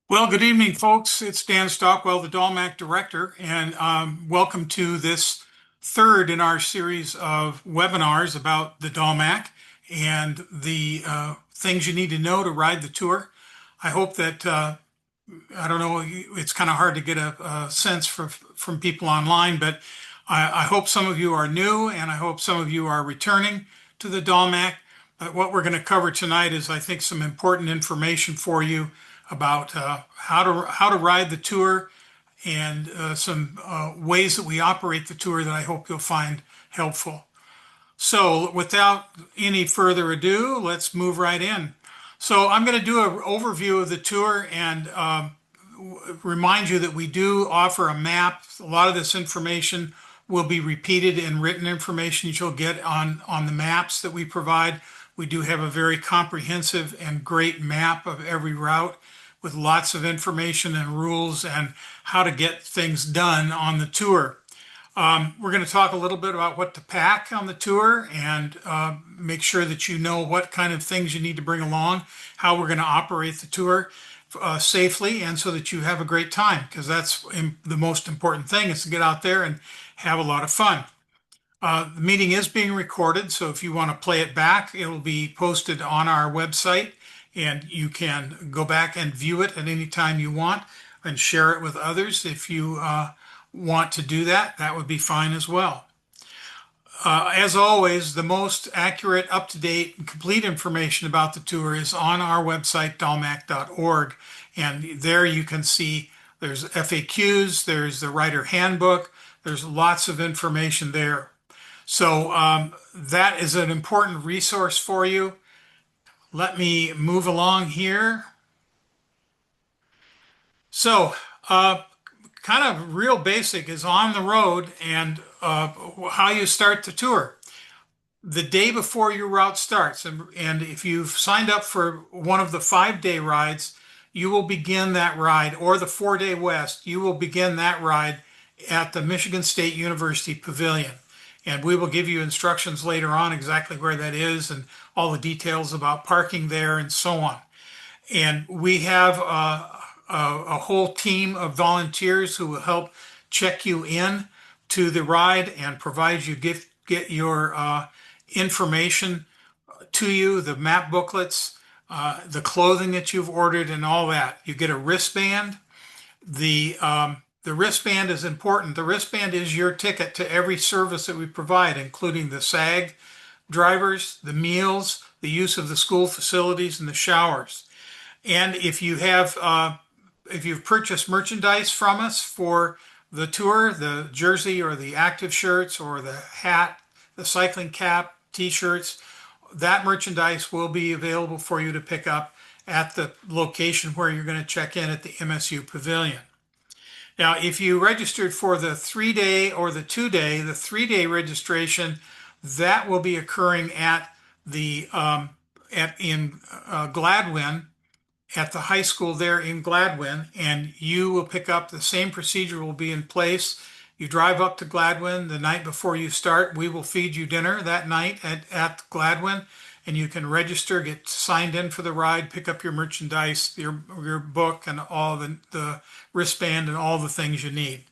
Well, good evening, folks. It's Dan Stockwell, the DALMAC director, and welcome to this third in our series of webinars about the DALMAC and the things you need to know to ride the tour. I hope that, I don't know, it's kind of hard to get a sense from people online, but I hope some of you are new and I hope some of you are returning to the DALMAC. But what we're going to cover tonight is, I think, some important information for you about how to ride the tour and some ways that we operate the tour that I hope you'll find helpful. So without any further ado, let's move right in. So I'm going to do an overview of the tour and remind you that we do offer a map. A lot of this information will be repeated in written information you'll get on the maps that we provide. We do have a very comprehensive and great map of every route with lots of information and rules and how to get things done on the tour. We're going to talk a little bit about what to pack on the tour and make sure that you know what kind of things you need to bring along, how we're going to operate the tour safely, and so that you have a great time, because that's the most important thing, is to get out there and have a lot of fun. The meeting is being recorded, so if you want to play it back, it'll be posted on our website, and you can go back and view it at any time you want and share it with others. If you want to do that, that would be fine as well. As always, the most accurate, up-to-date, and complete information about the tour is on our website, dalmac.org. And there you can see there's FAQs, there's the rider handbook, there's lots of information there. So that is an important resource for you. Let me move along here. So kind of real basic is on the road and how you start the tour. The day before your route starts, and if you've signed up for one of the 5-day rides, you will begin that ride, or the 4-day West, you will begin that ride at the Michigan State University Pavilion. And we will give you instructions later on exactly where that is and all the details about parking there and so on. And we have a whole team of volunteers who will help check you in to the ride and provide you get your information to you, the map booklets, the clothing that you've ordered, and all that. You get a wristband. The wristband is important. The wristband is your ticket to every service that we provide, including the SAG drivers, the meals, the use of the school facilities, and the showers. And if you have, if you've purchased merchandise from us for the tour, the jersey or the active shirts or the hat, the cycling cap, t-shirts, that merchandise will be available for you to pick up at the location where you're going to check in at the MSU Pavilion. Now, if you registered for the 3-day or the 2-day, the 3-day registration, that will be occurring at the in Gladwin, at the high school there in Gladwin, and you will pick up the same procedure will be in place. You drive up to Gladwin the night before you start. We will feed you dinner that night at Gladwin, and you can register, get signed in for the ride, pick up your merchandise, your book, and all the wristband and all the things you need.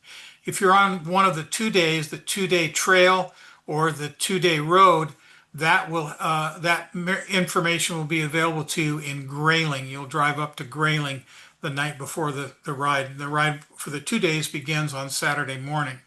If you're on one of the 2 days, the 2-day trail or the 2-day road, that information will be available to you in Grayling. You'll drive up to Grayling the night before the ride. The ride for the 2 days begins on Saturday morning.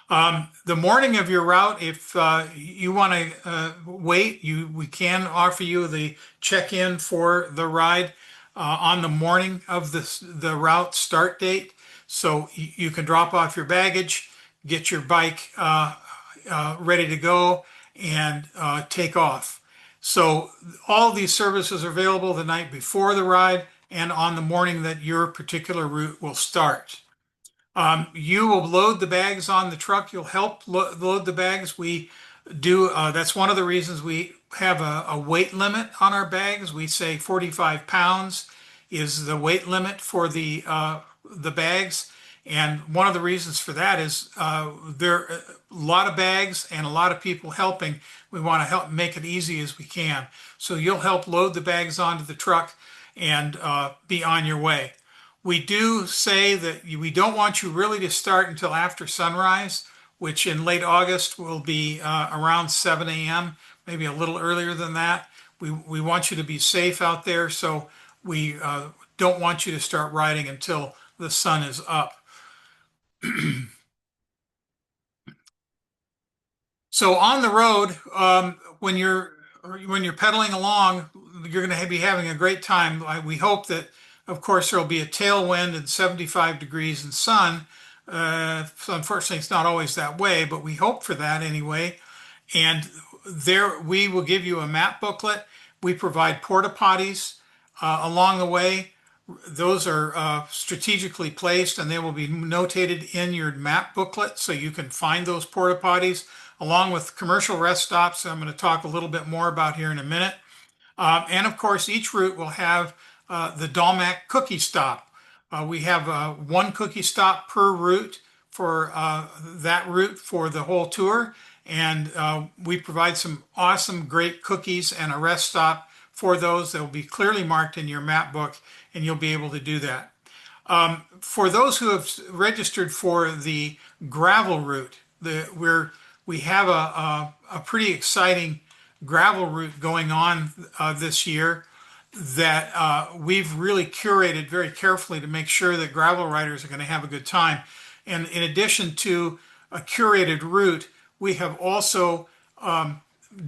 The morning of your route, if you want to wait, we can offer you the check-in for the ride on the morning of the route start date. So you can drop off your baggage, get your bike ready to go, and take off. So all these services are available the night before the ride and on the morning that your particular route will start. You will load the bags on the truck. You'll help load the bags. We do, that's one of the reasons we have a weight limit on our bags. We say 45 pounds is the weight limit for the bags. And one of the reasons for that is there are a lot of bags and a lot of people helping. We want to help make it easy as we can. So you'll help load the bags onto the truck and be on your way. We do say that we don't want you really to start until after sunrise, which in late August will be around 7 a.m., maybe a little earlier than that. We want you to be safe out there, so we don't want you to start riding until the sun is up. So on the road, when you're pedaling along, you're going to be having a great time. We hope that, of course, there will be a tailwind and 75 degrees and sun. So unfortunately, it's not always that way, but we hope for that anyway. And there, we will give you a map booklet. We provide porta potties along the way. Those are strategically placed and they will be notated in your map booklet so you can find those porta potties along with commercial rest stops I'm going to talk a little bit more about here in a minute. And of course, each route will have the DALMAC cookie stop. We have one cookie stop per route for that route for the whole tour. And we provide some awesome, great cookies and a rest stop for those that will be clearly marked in your map book, and you'll be able to do that. For those who have registered for the gravel route, we have a pretty exciting gravel route going on this year that we've really curated very carefully to make sure that gravel riders are going to have a good time. And in addition to a curated route, we have also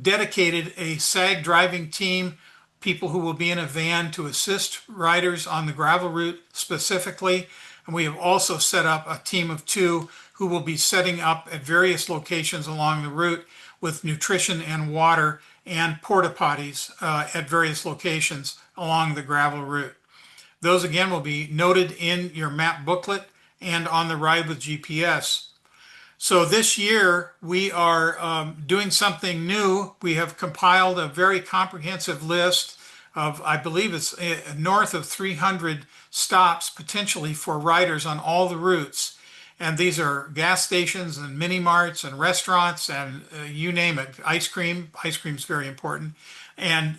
dedicated a SAG driving team, people who will be in a van to assist riders on the gravel route specifically. And we have also set up a team of two who will be setting up at various locations along the route with nutrition and water and porta potties at various locations along the gravel route. Those again will be noted in your map booklet and on the Ride with GPS. So this year we are doing something new. We have compiled a very comprehensive list of, I believe it's north of 300 stops potentially for riders on all the routes. And these are gas stations and mini marts and restaurants and you name it, ice cream. Ice cream is very important. And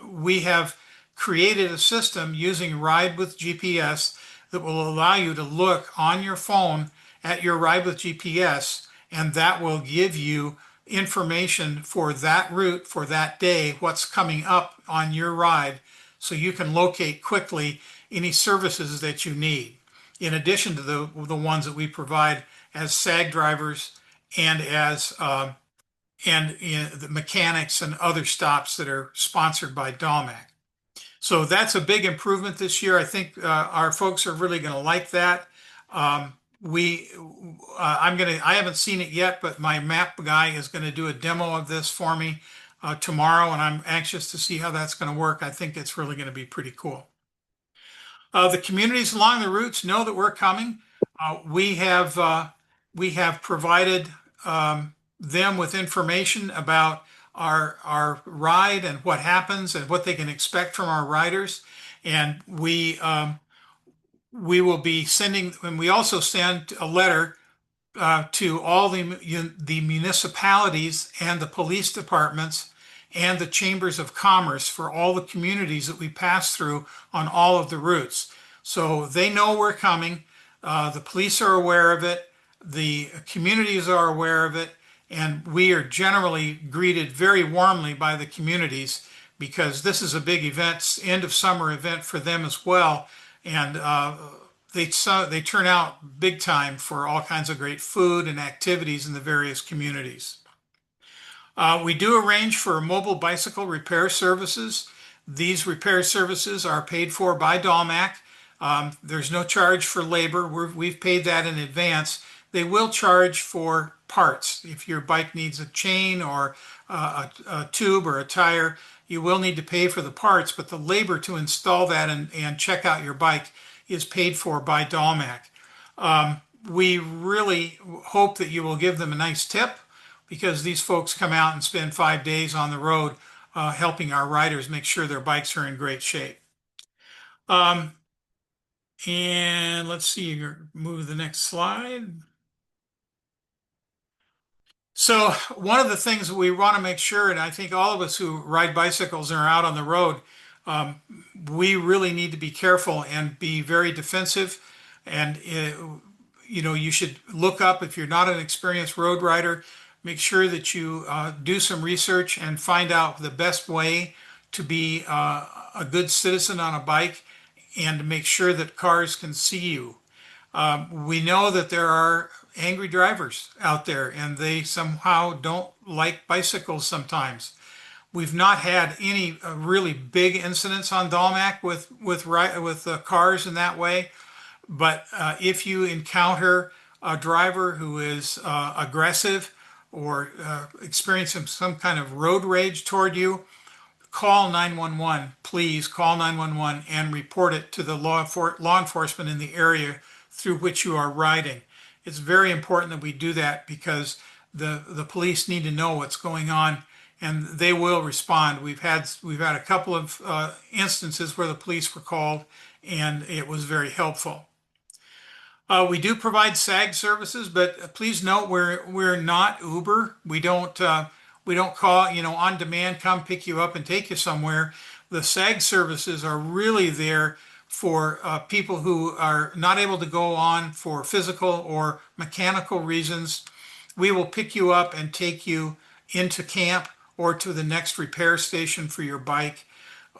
we have created a system using Ride with GPS that will allow you to look on your phone at your Ride with GPS, and that will give you information for that route for that day, what's coming up on your ride, so you can locate quickly any services that you need, in addition to the ones that we provide as SAG drivers and as the mechanics and other stops that are sponsored by DALMAC. So that's a big improvement this year. I think our folks are really going to like that. I haven't seen it yet, but my map guy is going to do a demo of this for me tomorrow, and I'm anxious to see how that's going to work. I think it's really going to be pretty cool. The communities along the routes know that we're coming. We have provided them with information about our ride and what happens and what they can expect from our riders. And we will be sending, and we also send a letter to all the municipalities and the police departments and the chambers of commerce for all the communities that we pass through on all of the routes. So they know we're coming. The police are aware of it. The communities are aware of it. And we are generally greeted very warmly by the communities because this is a big event, end of summer event for them as well. And they turn out big time for all kinds of great food and activities in the various communities. We do arrange for mobile bicycle repair services. These repair services are paid for by DALMAC. There's no charge for labor. We've paid that in advance. They will charge for parts. If your bike needs a chain or a tube or a tire, you will need to pay for the parts, but the labor to install that and check out your bike is paid for by DALMAC. We really hope that you will give them a nice tip because these folks come out and spend 5 days on the road helping our riders make sure their bikes are in great shape. And let's see, move to the next slide. So one of the things that we want to make sure, and I think all of us who ride bicycles and are out on the road We really need to be careful and be very defensive. And, you should look up, if you're not an experienced road rider, make sure that you do some research and find out the best way to be a good citizen on a bike and to make sure that cars can see you. We know that there are angry drivers out there and they somehow don't like bicycles sometimes. We've not had any really big incidents on DALMAC with cars in that way. But if you encounter a driver who is aggressive or experiencing some kind of road rage toward you, call 911. Please call 911 and report it to the law enforcement in the area through which you are riding. It's very important that we do that because the police need to know what's going on and they will respond. We've had a couple of instances where the police were called and it was very helpful. We do provide SAG services, but please note we're not Uber. We don't call, on demand, come pick you up and take you somewhere. The SAG services are really there for people who are not able to go on for physical or mechanical reasons. We will pick you up and take you into camp or to the next repair station for your bike.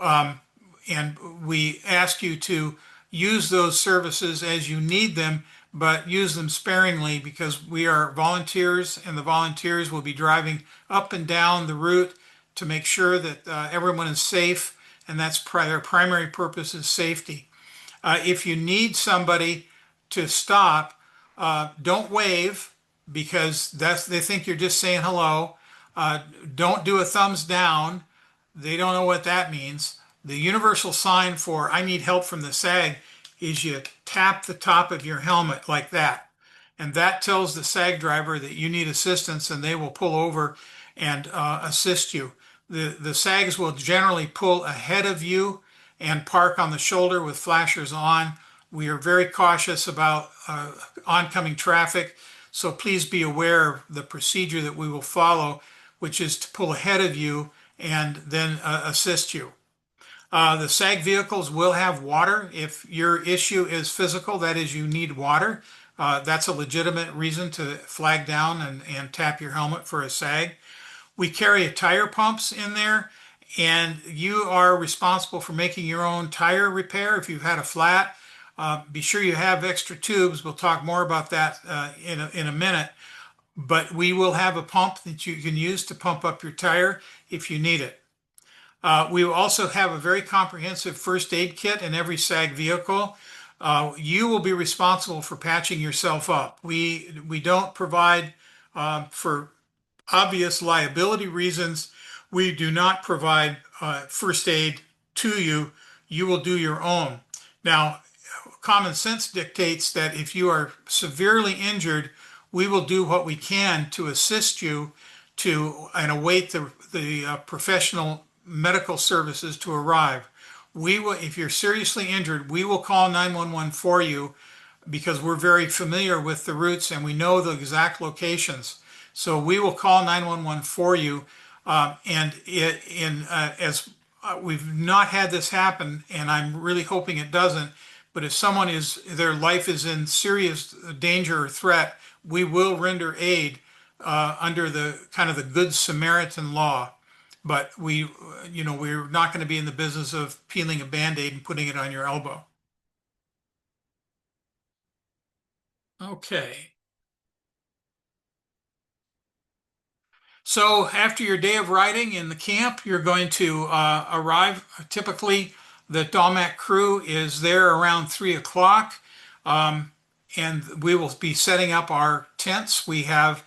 And we ask you to use those services as you need them, but use them sparingly because we are volunteers and the volunteers will be driving up and down the route to make sure that everyone is safe, and that's their primary purpose is safety. If you need somebody to stop, don't wave because they think you're just saying hello. Don't do a thumbs down. They don't know what that means. The universal sign for I need help from the SAG is you tap the top of your helmet like that. And that tells the SAG driver that you need assistance and they will pull over and assist you. The SAGs will generally pull ahead of you and park on the shoulder with flashers on. We are very cautious about oncoming traffic, so please be aware of the procedure that we will follow, which is to pull ahead of you and then assist you. The SAG vehicles will have water. If your issue is physical, that is, you need water, that's a legitimate reason to flag down and tap your helmet for a SAG. We carry tire pumps in there, and you are responsible for making your own tire repair. If you've had a flat, be sure you have extra tubes. We'll talk more about that in a minute. But we will have a pump that you can use to pump up your tire if you need it. We will also have a very comprehensive first aid kit in every SAG vehicle. You will be responsible for patching yourself up. We don't provide, for obvious liability reasons, we do not provide first aid to you. You will do your own. Now, common sense dictates that if you are severely injured, we will do what we can to assist you and await the professional medical services to arrive. If you're seriously injured, we will call 911 for you because we're very familiar with the routes and we know the exact locations. So we will call 911 for you. As we've not had this happen, and I'm really hoping it doesn't, but if their life is in serious danger or threat, we will render aid under the kind of the Good Samaritan law. But we're not going to be in the business of peeling a Band-Aid and putting it on your elbow. Okay. So after your day of riding in the camp, you're going to arrive. Typically, the DALMAC crew is there around 3 o'clock, and we will be setting up our tents. We have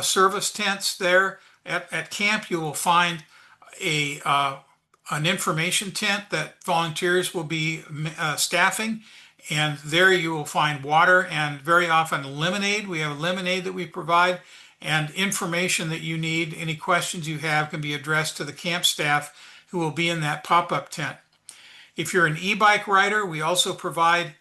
service tents there. At camp, you will find an information tent that volunteers will be staffing, and there you will find water and very often lemonade. We have lemonade that we provide, and information that you need. Any questions you have can be addressed to the camp staff who will be in that pop-up tent. If you're an e-bike rider, we also provide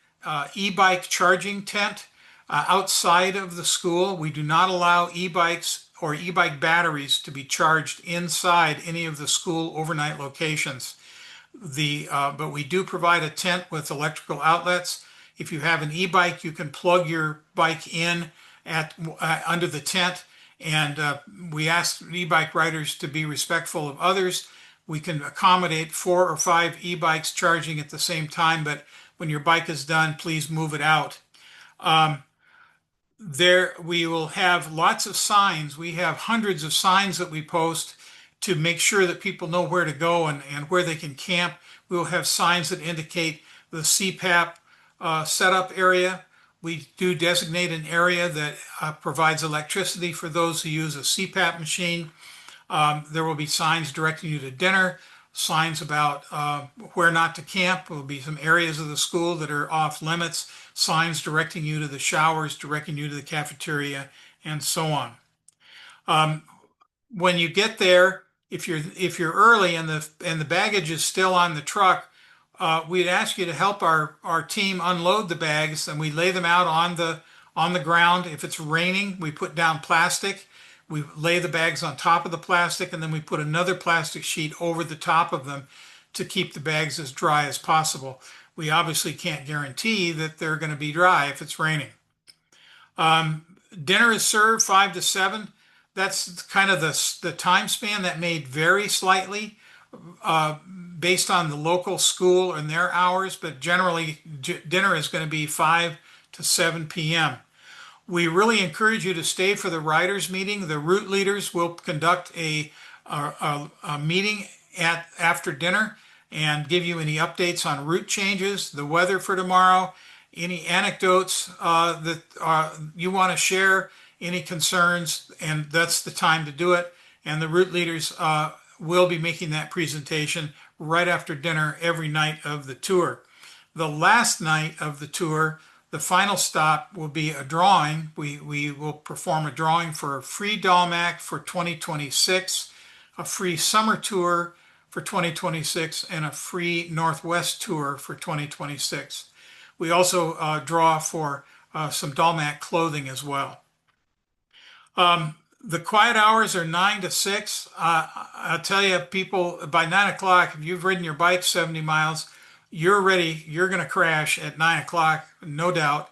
e-bike charging tent outside of the school. We do not allow e-bikes or e-bike batteries to be charged inside any of the school overnight locations. But we do provide a tent with electrical outlets. If you have an e-bike, you can plug your bike in at under the tent. And we ask e-bike riders to be respectful of others. We can accommodate 4 or 5 e-bikes charging at the same time, but when your bike is done, please move it out. Um, there we will have lots of signs. We have hundreds of signs that we post to make sure that people know where to go and where they can camp. We will have signs that indicate the CPAP setup area. We do designate an area that provides electricity for those who use a CPAP machine. There will be signs directing you to dinner, signs about where not to camp. There will be some areas of the school that are off limits, signs directing you to the showers, directing you to the cafeteria, and so on. Um, when you get there, if you're early and the baggage is still on the truck, we'd ask you to help our team unload the bags, and we lay them out on the ground. If it's raining, we put down plastic. We lay the bags on top of the plastic, and then we put another plastic sheet over the top of them to keep the bags as dry as possible. We obviously can't guarantee that they're going to be dry if it's raining. Um, Dinner is served 5 to 7. That's kind of the time span that may vary slightly uh, based on the local school and their hours, but generally dinner is going to be 5 to 7 p.m. We really encourage you to stay for the riders meeting. The route leaders will conduct a meeting after dinner and give you any updates on route changes, the weather for tomorrow, any anecdotes that you want to share, any concerns, and that's the time to do it. And the route leaders will be making that presentation right after dinner every night of the tour. The last night of the tour, the final stop will be a drawing. We will perform a drawing for a free DALMAC for 2026, a free summer tour for 2026, and a free Northwest tour for 2026. We also draw for some DALMAC clothing as well. The quiet hours are 9 to 6. I'll tell you, people, by 9 o'clock, if you've ridden your bike 70 miles, you're ready. You're going to crash at 9 o'clock, no doubt.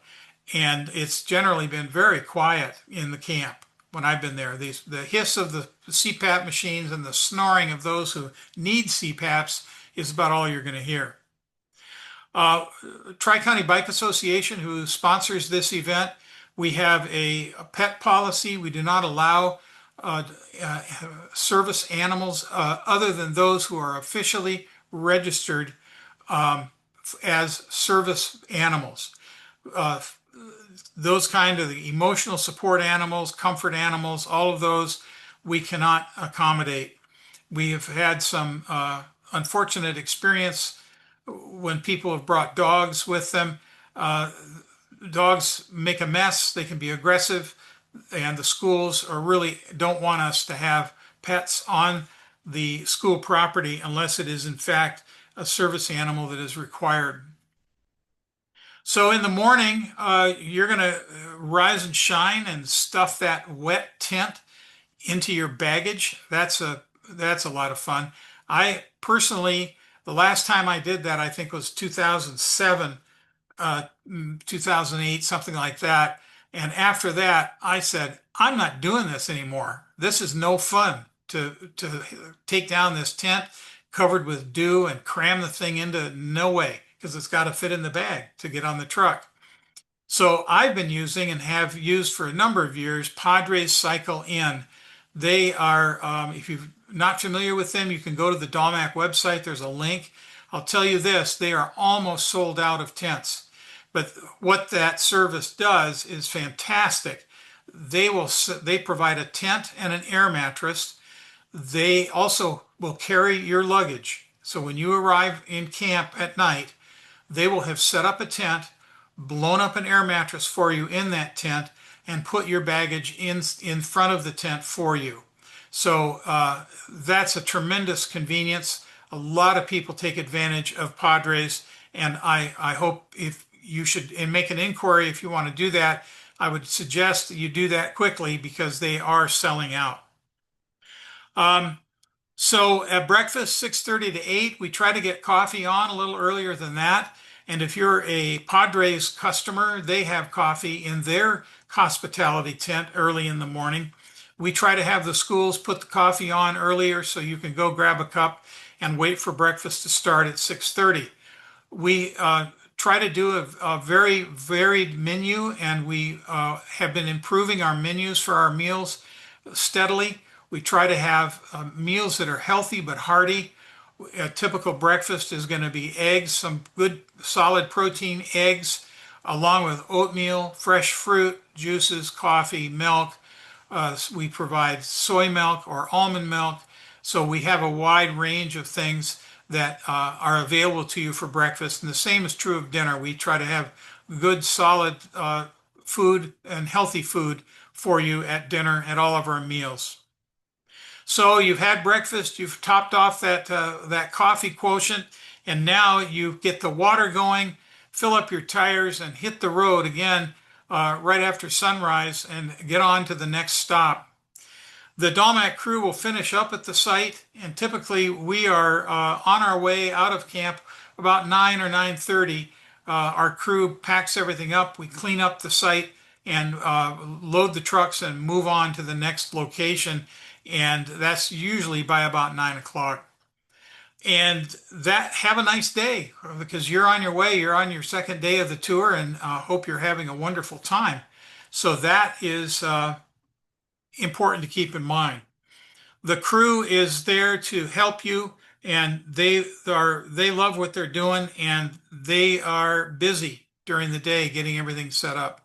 And it's generally been very quiet in the camp when I've been there. The hiss of the CPAP machines and the snoring of those who need CPAPs is about all you're going to hear. Tri-County Bike Association, who sponsors this event, we have a pet policy. We do not allow service animals other than those who are officially registered as service animals. Those kind of emotional support animals, comfort animals, all of those we cannot accommodate. We have had some unfortunate experience when people have brought dogs with them. Dogs make a mess, they can be aggressive, and the schools really don't want us to have pets on the school property unless it is in fact a service animal that is required. So in the morning, you're going to rise and shine and stuff that wet tent into your baggage. That's a lot of fun. I personally, the last time I did that, I think was 2007, 2008, something like that. And after that, I said, I'm not doing this anymore. This is no fun to take down this tent covered with dew and cram the thing into, no way, because it's got to fit in the bag to get on the truck. So I've been using and have used for a number of years Padres Cycle In. They are, if you're not familiar with them, you can go to the DALMAC website. There's a link. I'll tell you this, they are almost sold out of tents. But what that service does is fantastic. They provide a tent and an air mattress. They also will carry your luggage. So when you arrive in camp at night, they will have set up a tent, blown up an air mattress for you in that tent, and put your baggage in front of the tent for you. So that's a tremendous convenience. A lot of people take advantage of Padres, and I hope if you should and make an inquiry if you want to do that. I would suggest that you do that quickly because they are selling out. So at breakfast, 6:30 to 8, we try to get coffee on a little earlier than that. And if you're a Padres customer, they have coffee in their hospitality tent early in the morning. We try to have the schools put the coffee on earlier so you can go grab a cup and wait for breakfast to start at 6:30. We try to do a very varied menu, and we have been improving our menus for our meals steadily. We try to have meals that are healthy but hearty. A typical breakfast is going to be eggs, some good solid protein eggs, along with oatmeal, fresh fruit, juices, coffee, milk. We provide soy milk or almond milk. So we have a wide range of things that are available to you for breakfast. And the same is true of dinner. We try to have good, solid food and healthy food for you at dinner at all of our meals. So you've had breakfast, you've topped off that coffee quotient, and now you get the water going, fill up your tires, and hit the road again right after sunrise and get on to the next stop. The DALMAC crew will finish up at the site, and typically we are on our way out of camp about 9 or 9:30. Our crew packs everything up, we clean up the site, and load the trucks and move on to the next location. And that's usually by about 9 o'clock. And that have a nice day because you're on your way. You're on your second day of the tour, and hope you're having a wonderful time. So that is important to keep in mind. The crew is there to help you, and they love what they're doing, and they are busy during the day getting everything set up.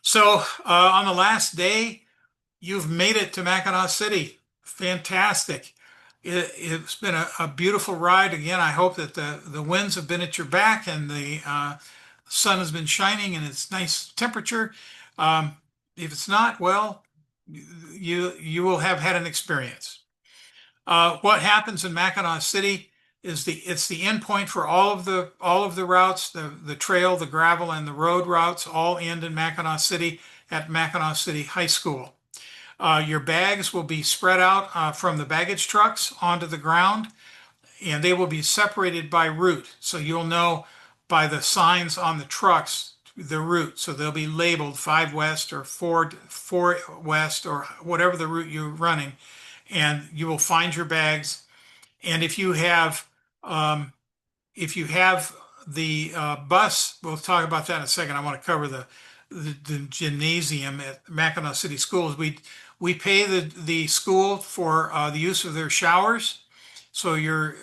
So on the last day, you've made it to Mackinac City. Fantastic. It's been a beautiful ride. Again, I hope that the winds have been at your back and the sun has been shining and it's nice temperature. If it's not, well, you will have had an experience. What happens in Mackinac City is it's the end point for all of the routes, the trail, the gravel, and the road routes all end in Mackinac City at Mackinac City High School. Your bags will be spread out from the baggage trucks onto the ground, and they will be separated by route. So you'll know by the signs on the trucks the route. So they'll be labeled 5 West or 4 West or whatever the route you're running, and you will find your bags. And if you have the bus, we'll talk about that in a second. I want to cover the gymnasium at Mackinac City Schools. We pay the school for the use of their showers. So you're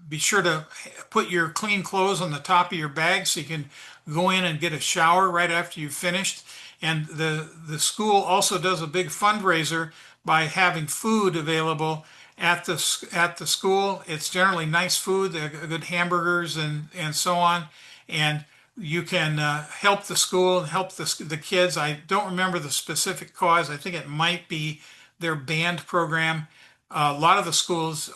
be sure to put your clean clothes on the top of your bag so you can go in and get a shower right after you've finished. And the school also does a big fundraiser by having food available at the school. It's generally nice food, good hamburgers and so on. And you can help the school and help the kids. I don't remember the specific cause. I think it might be their band program. A lot of the schools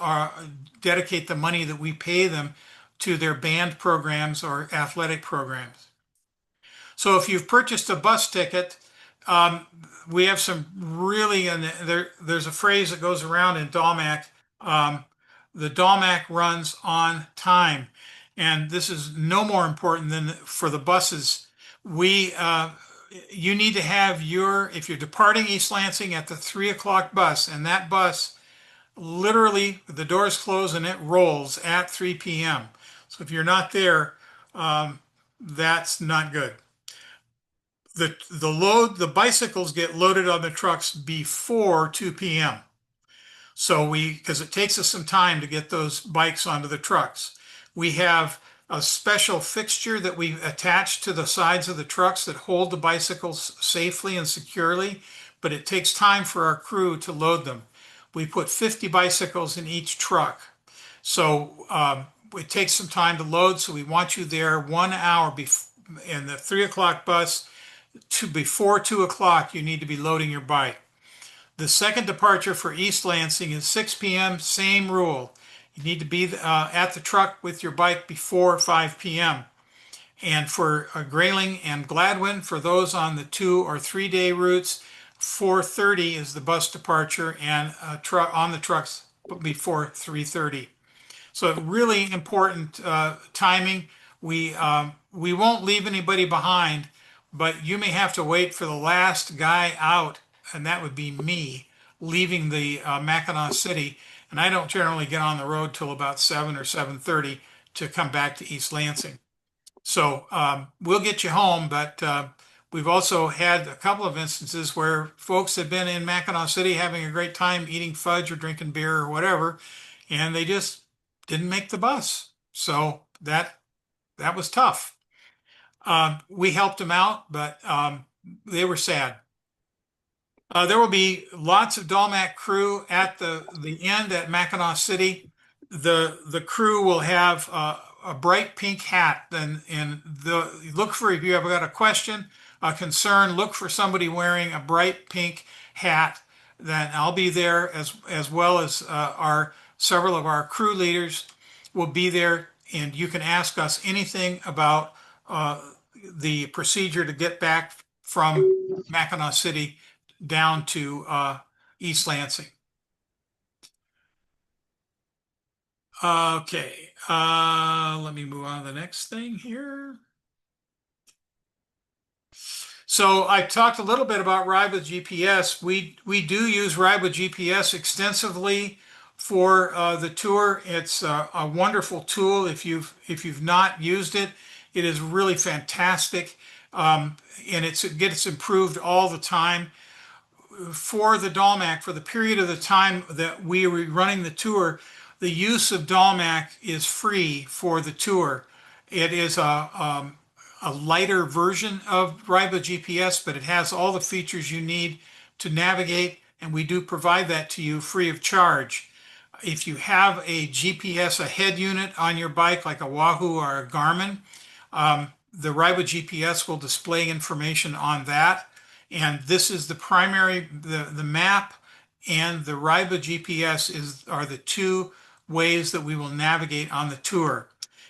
dedicate the money that we pay them to their band programs or athletic programs. So if you've purchased a bus ticket, we have some really, and there's a phrase that goes around in DALMAC. The DALMAC runs on time. And this is no more important than for the buses. You need to have if you're departing East Lansing at the 3 o'clock bus, and that bus, literally the doors close and it rolls at 3 p.m. So if you're not there, that's not good. The bicycles get loaded on the trucks before 2 p.m. So because it takes us some time to get those bikes onto the trucks. We have a special fixture that we attach to the sides of the trucks that hold the bicycles safely and securely, but it takes time for our crew to load them. We put 50 bicycles in each truck. So it takes some time to load, so we want you there 1 hour in the 3 o'clock bus. Before 2 o'clock, you need to be loading your bike. The second departure for East Lansing is 6 p.m., same rule. You need to be at the truck with your bike before 5 p.m. And for Grayling and Gladwin, for those on the 2 or 3 day routes, 4:30 is the bus departure, and truck on the trucks before 3:30. So really important timing. We won't leave anybody behind, but you may have to wait for the last guy out, and that would be me leaving the Mackinac City. And I don't generally get on the road till about 7 or 7:30 to come back to East Lansing. So we'll get you home, but we've also had a couple of instances where folks have been in Mackinac City having a great time eating fudge or drinking beer or whatever, and they just didn't make the bus. So that was tough. We helped them out, but they were sad. There will be lots of DALMAC crew at the end at Mackinac City. The crew will have a bright pink hat. And look for, if you have got a question, a concern, look for somebody wearing a bright pink hat. Then I'll be there, as well as our several of our crew leaders will be there, and you can ask us anything about the procedure to get back from Mackinac City down to East Lansing. Okay, let me move on to the next thing here. So I talked a little bit about Ride with GPS. We do use Ride with GPS extensively for the tour. It's a wonderful tool. If you've not used it, it is really fantastic, and it gets improved all the time. For the DALMAC, for the period of the time that we were running the tour, the use of DALMAC is free for the tour. It is a lighter version of Ride with GPS, but it has all the features you need to navigate, and we do provide that to you free of charge. If you have a GPS, a head unit on your bike, like a Wahoo or a Garmin, the Ride with GPS will display information on that. And this is the primary, the map and the Ride with GPS are the two ways that we will navigate on the tour.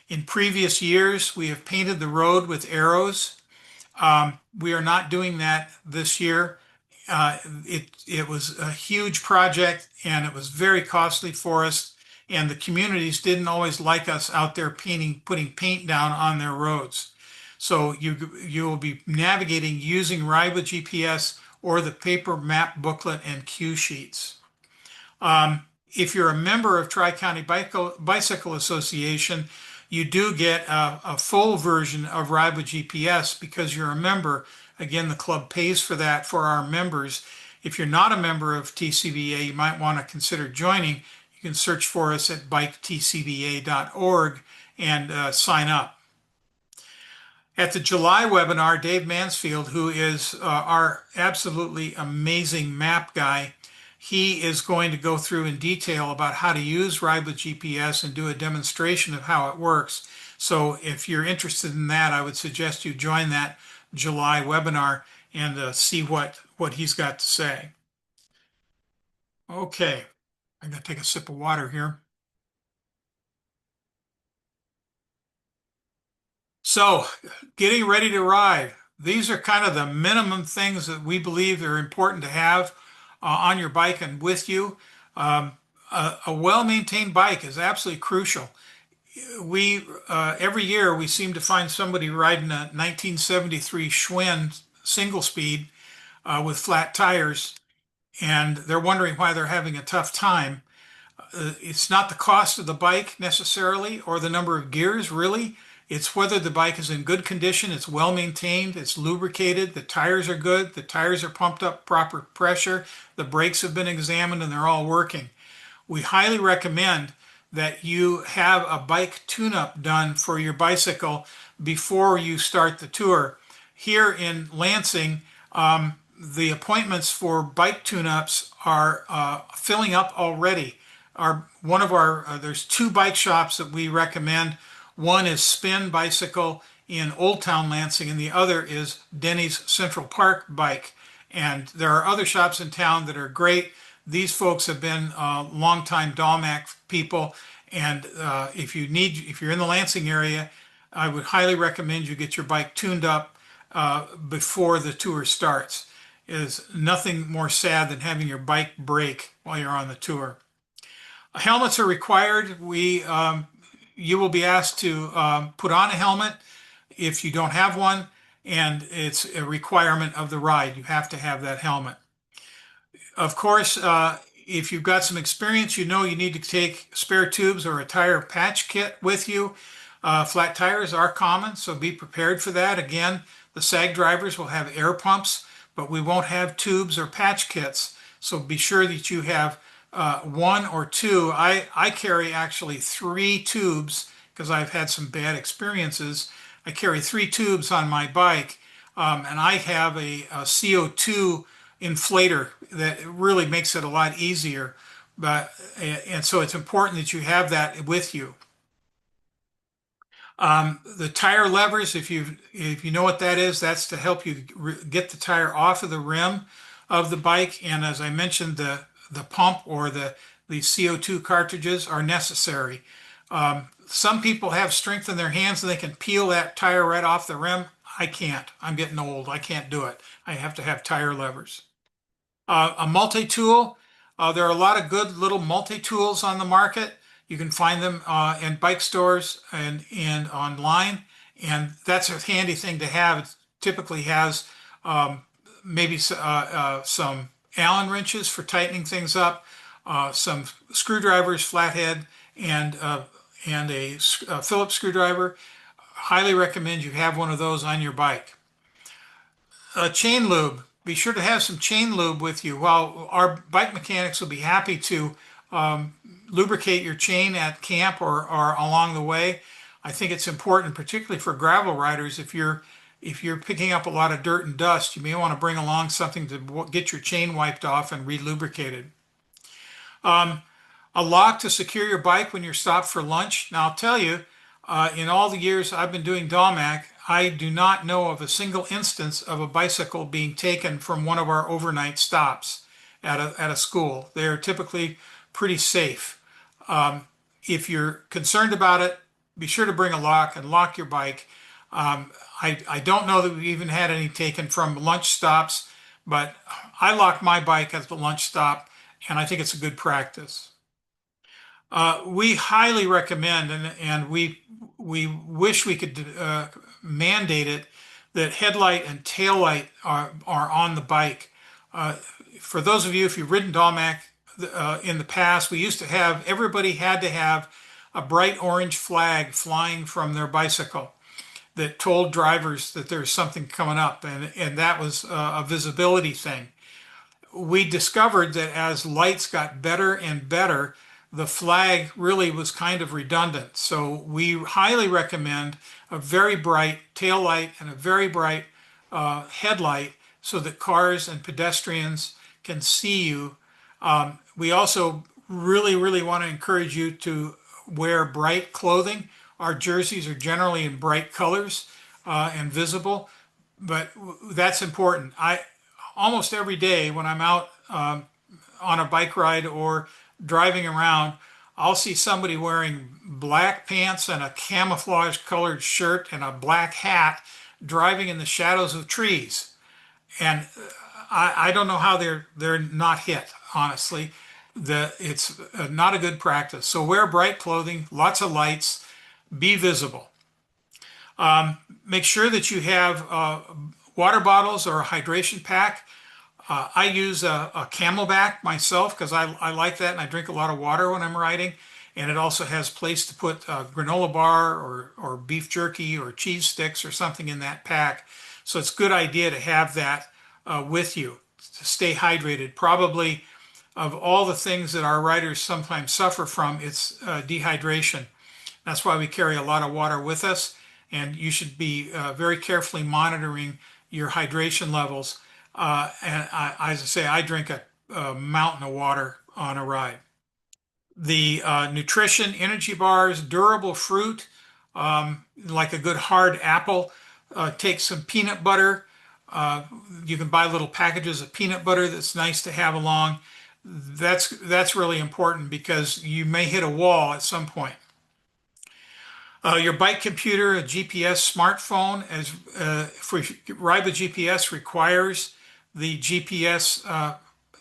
In previous years, we have painted the road with arrows. We are not doing that this year. It was a huge project, and it was very costly for us. And the communities didn't always like us out there putting paint down on their roads. So you will be navigating using Ride with GPS or the paper map booklet and cue sheets. If you're a member of Tri-County Bicycle Association, you do get a full version of Ride with GPS because you're a member. Again, the club pays for that for our members. If you're not a member of TCBA, you might want to consider joining. You can search for us at biketcba.org and sign up. At the July webinar, Dave Mansfield, who is our absolutely amazing map guy, he is going to go through in detail about how to use Ride with GPS and do a demonstration of how it works. So if you're interested in that, I would suggest you join that July webinar and see what he's got to say. Okay, I'm going to take a sip of water here. So, getting ready to ride. These are kind of the minimum things that we believe are important to have on your bike and with you. A well-maintained bike is absolutely crucial. Every year we seem to find somebody riding a 1973 Schwinn single speed with flat tires, and they're wondering why they're having a tough time. It's not the cost of the bike necessarily or the number of gears, really. It's whether the bike is in good condition, it's well maintained, it's lubricated, the tires are good, the tires are pumped up proper pressure, the brakes have been examined, and they're all working. We highly recommend that you have a bike tune-up done for your bicycle before you start the tour. Here in Lansing, the appointments for bike tune-ups are filling up already. There's two bike shops that we recommend. One is Spin Bicycle in Old Town Lansing, and the other is Denny's Central Park Bike. And there are other shops in town that are great. These folks have been longtime DALMAC people, and if you're in the Lansing area, I would highly recommend you get your bike tuned up before the tour starts. is nothing more sad than having your bike break while you're on the tour. Helmets are required. You will be asked to put on a helmet if you don't have one, and it's a requirement of the ride. You have to have that helmet. Of course, if you've got some experience, you know you need to take spare tubes or a tire patch kit with you. Flat tires are common, so be prepared for that. Again, the SAG drivers will have air pumps, but we won't have tubes or patch kits. So be sure that you have one or two. I carry actually three tubes because I've had some bad experiences. I carry three tubes on my bike, and I have a CO2 inflator that really makes it a lot easier. And so it's important that you have that with you. The tire levers, if you know what that is, that's to help you get the tire off of the rim of the bike. And as I mentioned, the pump or the CO2 cartridges are necessary. Some people have strength in their hands and they can peel that tire right off the rim. I can't. I'm getting old. I can't do it. I have to have tire levers. A multi-tool. There are a lot of good little multi-tools on the market. You can find them in bike stores and online, and that's a handy thing to have. It typically has maybe some Allen wrenches for tightening things up, some screwdrivers, flathead, and a Phillips screwdriver. Highly recommend you have one of those on your bike. Chain lube. Be sure to have some chain lube with you. While our bike mechanics will be happy to lubricate your chain at camp or along the way, I think it's important, particularly for gravel riders, if you're picking up a lot of dirt and dust, you may want to bring along something to get your chain wiped off and re-lubricated. A lock to secure your bike when you're stopped for lunch. Now, I'll tell you, in all the years I've been doing DALMAC, I do not know of a single instance of a bicycle being taken from one of our overnight stops at a school. They're typically pretty safe. If you're concerned about it, be sure to bring a lock and lock your bike. I don't know that we've even had any taken from lunch stops, but I lock my bike at the lunch stop, and I think it's a good practice. We highly recommend, and we wish we could mandate it, that headlight and tail light are on the bike. For those of you, if you've ridden DALMAC in the past, we used to have, everybody had to have a bright orange flag flying from their bicycle that told drivers that there's something coming up, and that was a visibility thing. We discovered that as lights got better and better, the flag really was kind of redundant. So we highly recommend a very bright tail light and a very bright headlight so that cars and pedestrians can see you. We also really want to encourage you to wear bright clothing. Our jerseys are generally in bright colors and visible, but that's important. Almost every day when I'm out on a bike ride or driving around, I'll see somebody wearing black pants and a camouflage colored shirt and a black hat driving in the shadows of trees. And I don't know how they're not hit, honestly. It's not a good practice. So wear bright clothing, lots of lights, be visible. Make sure that you have water bottles or a hydration pack. I use a Camelback myself because I like that, and I drink a lot of water when I'm riding. And it also has place to put a granola bar or beef jerky or cheese sticks or something in that pack. So it's a good idea to have that with you to stay hydrated. Probably of all the things that our riders sometimes suffer from, it's dehydration. That's why we carry a lot of water with us, and you should be very carefully monitoring your hydration levels. As I say, I drink a mountain of water on a ride. The nutrition, energy bars, durable fruit, like a good hard apple. Take some peanut butter. You can buy little packages of peanut butter that's nice to have along. That's really important because you may hit a wall at some point. Your bike computer, a GPS smartphone, for ride with GPS requires the GPS,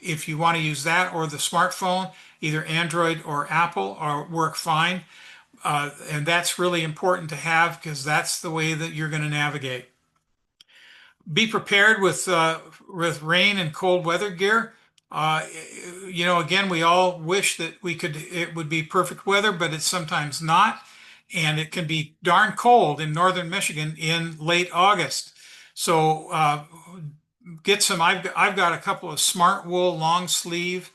if you want to use that, or the smartphone, either Android or Apple, or work fine. And that's really important to have because that's the way that you're going to navigate. Be prepared with rain and cold weather gear. Uh, again, we all wish that it would be perfect weather, but it's sometimes not. And it can be darn cold in northern Michigan in late August. So get some, I've got a couple of smart wool long sleeve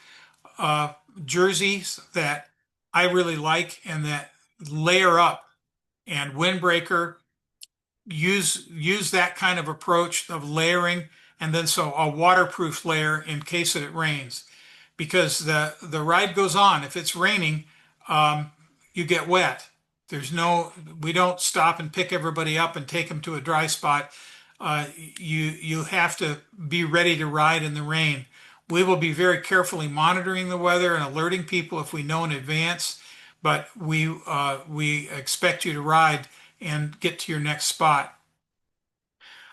uh, jerseys that I really like and that layer up, and windbreaker. Use that kind of approach of layering, and then so a waterproof layer in case that it rains, because the ride goes on. If it's raining, you get wet. We don't stop and pick everybody up and take them to a dry spot. You have to be ready to ride in the rain. We will be very carefully monitoring the weather and alerting people if we know in advance, but we expect you to ride and get to your next spot.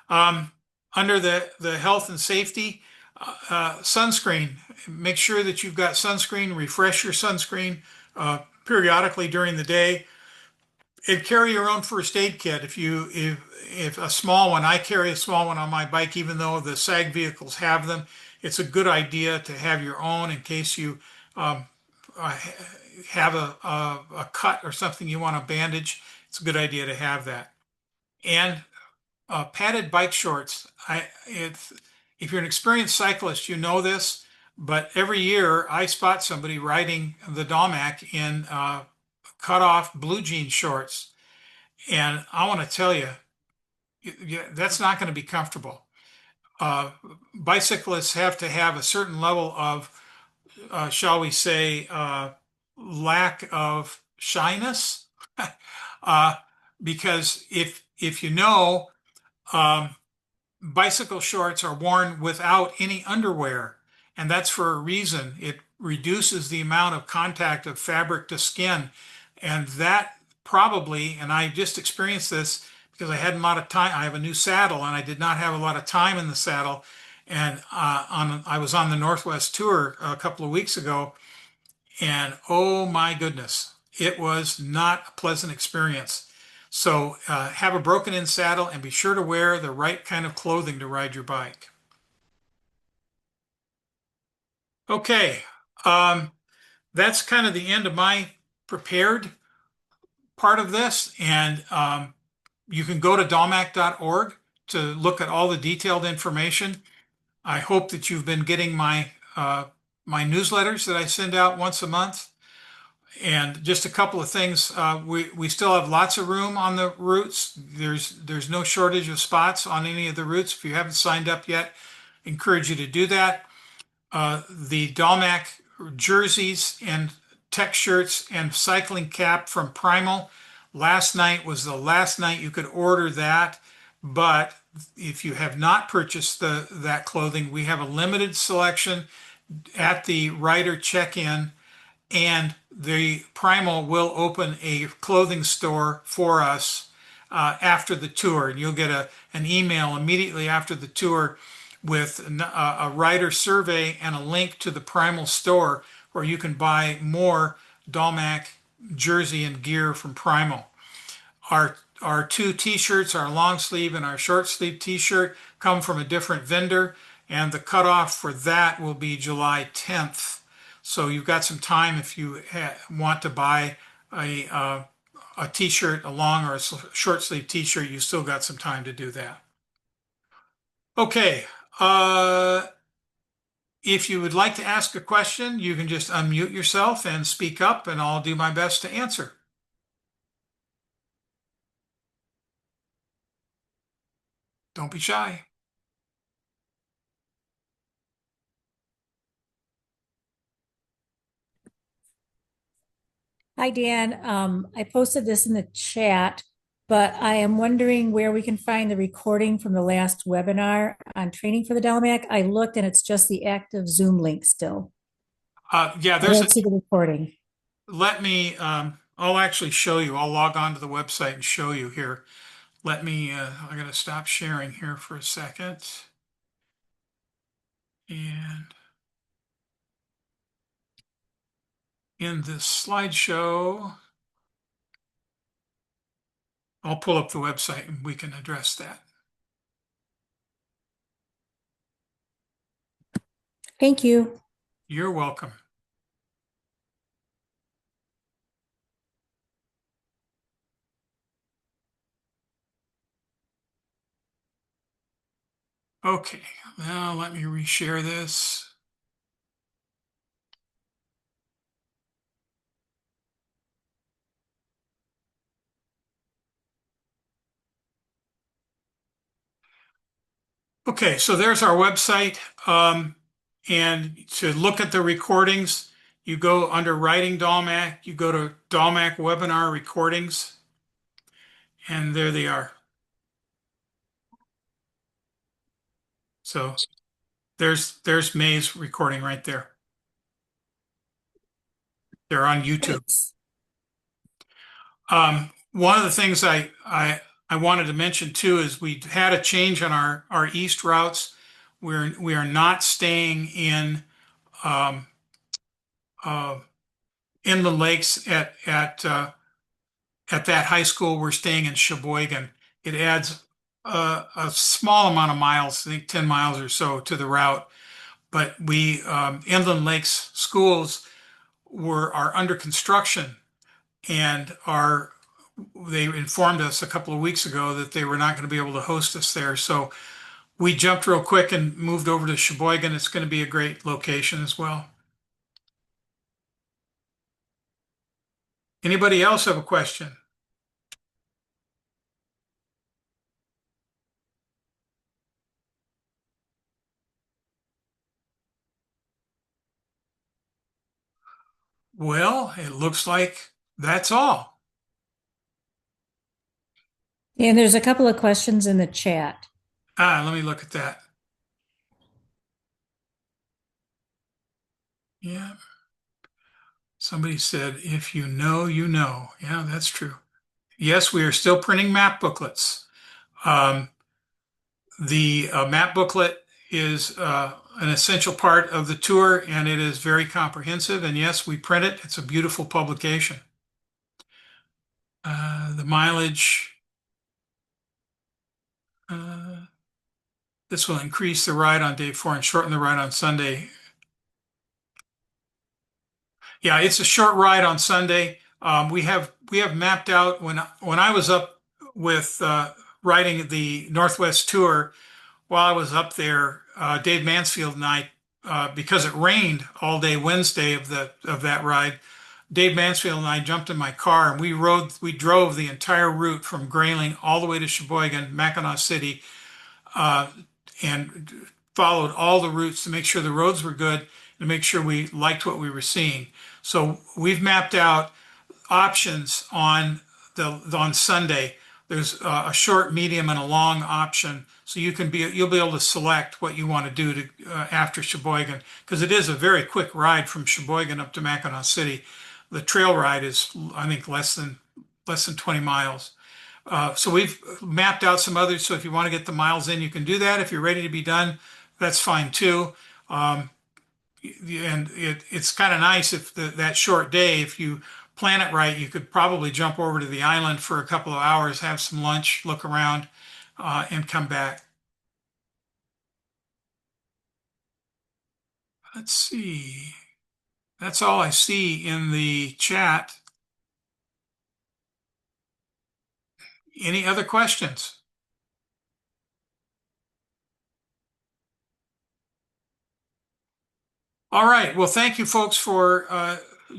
Um, Under the health and safety, sunscreen. Make sure that you've got sunscreen. Refresh your sunscreen periodically during the day, and carry your own first aid kit. If a small one, I carry a small one on my bike, even though the SAG vehicles have them. It's a good idea to have your own in case you um, have a cut or something you want to bandage. It's a good idea to have that. And padded bike shorts. If you're an experienced cyclist, you know this, but every year I spot somebody riding the DALMAC in cut off blue jean shorts. And I want to tell you, that's not going to be comfortable. Uh, Bicyclists have to have a certain level of, shall we say, lack of shyness. uh, because if you know, um, bicycle shorts are worn without any underwear, and that's for a reason. It reduces the amount of contact of fabric to skin, and that probably, and I just experienced this because I hadn't a lot of time. I have a new saddle, and I did not have a lot of time in the saddle. And I was on the Northwest tour a couple of weeks ago, and oh my goodness, it was not a pleasant experience. So have a broken in saddle and be sure to wear the right kind of clothing to ride your bike. Okay, um, that's kind of the end of my prepared part of this. And you can go to dalmac.org to look at all the detailed information. I hope that you've been getting my newsletters that I send out once a month. And just a couple of things, we still have lots of room on the routes. There's no shortage of spots on any of the routes. If you haven't signed up yet, I encourage you to do that. The DALMAC jerseys and tech shirts and cycling cap from Primal. Last night was the last night you could order that, but if you have not purchased that clothing, we have a limited selection at the rider check-in, and the Primal will open a clothing store for us after the tour. And you'll get an email immediately after the tour with a rider survey and a link to the Primal store where you can buy more DALMAC jersey and gear from Primal. Our two t-shirts, our long sleeve and our short sleeve t-shirt, come from a different vendor, and the cutoff for that will be July 10th. So you've got some time if you want to buy a t-shirt, a long or a short sleeve t-shirt, you still got some time to do that. Okay, if you would like to ask a question, you can just unmute yourself and speak up, and I'll do my best to answer. Don't be shy. Hi, Dan. I posted this in the chat, but I am wondering where we can find the recording from the last webinar on training for the DALMAC. I looked and it's just the active Zoom link still. Yeah, I don't see the recording. I'll actually show you. I'll log on to the website and show you here. I'm going to stop sharing here for a second. And in this slideshow, I'll pull up the website and we can address that. Thank you. You're welcome. Okay, now let me reshare this. Okay, so there's our website. And to look at the recordings, you go under Writing DALMAC, you go to DALMAC Webinar Recordings, and there they are. So there's May's recording right there. They're on YouTube. Thanks. One of the things I wanted to mention too is we had a change on our east routes. We are not staying in um, uh, inland lakes at that high school. We're staying in Sheboygan. It adds a small amount of miles, I think 10 miles or so to the route. But we inland lakes schools are under construction and they informed us a couple of weeks ago that they were not going to be able to host us there. So we jumped real quick and moved over to Sheboygan. It's going to be a great location as well. Anybody else have a question? Well, it looks like that's all. And there's a couple of questions in the chat. Let me look at that. Yeah. Somebody said, if you know, you know. Yeah, that's true. Yes, we are still printing map booklets. The map booklet is an essential part of the tour, and it is very comprehensive. And yes, we print it. It's a beautiful publication. The mileage, this will increase the ride on day 4 and shorten the ride on Sunday. Yeah, it's a short ride on Sunday. We have mapped out when I was up with riding the Northwest Tour. While I was up there, Dave Mansfield and I, because it rained all day Wednesday of that ride, Dave Mansfield and I jumped in my car and we drove the entire route from Grayling all the way to Sheboygan, Mackinac City, and followed all the routes to make sure the roads were good and to make sure we liked what we were seeing. So we've mapped out options on Sunday. There's a short, medium, and a long option, so you'll be able to select what you want to do after Sheboygan, because it is a very quick ride from Sheboygan up to Mackinac City. The trail ride is, I think, less than 20 miles. So we've mapped out some others. So if you want to get the miles in, you can do that. If you're ready to be done, that's fine too. And it's kind of nice if that short day, if you plan it right, you could probably jump over to the island for a couple of hours, have some lunch, look around, and come back. Let's see. That's all I see in the chat. Any other questions? All right. Well, thank you folks for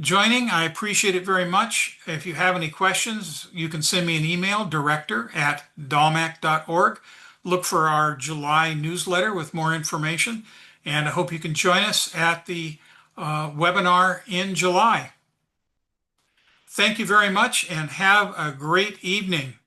joining. I appreciate it very much. If you have any questions, you can send me an email, director@dalmac.org. Look for our July newsletter with more information. And I hope you can join us at the webinar in July. Thank you very much and have a great evening.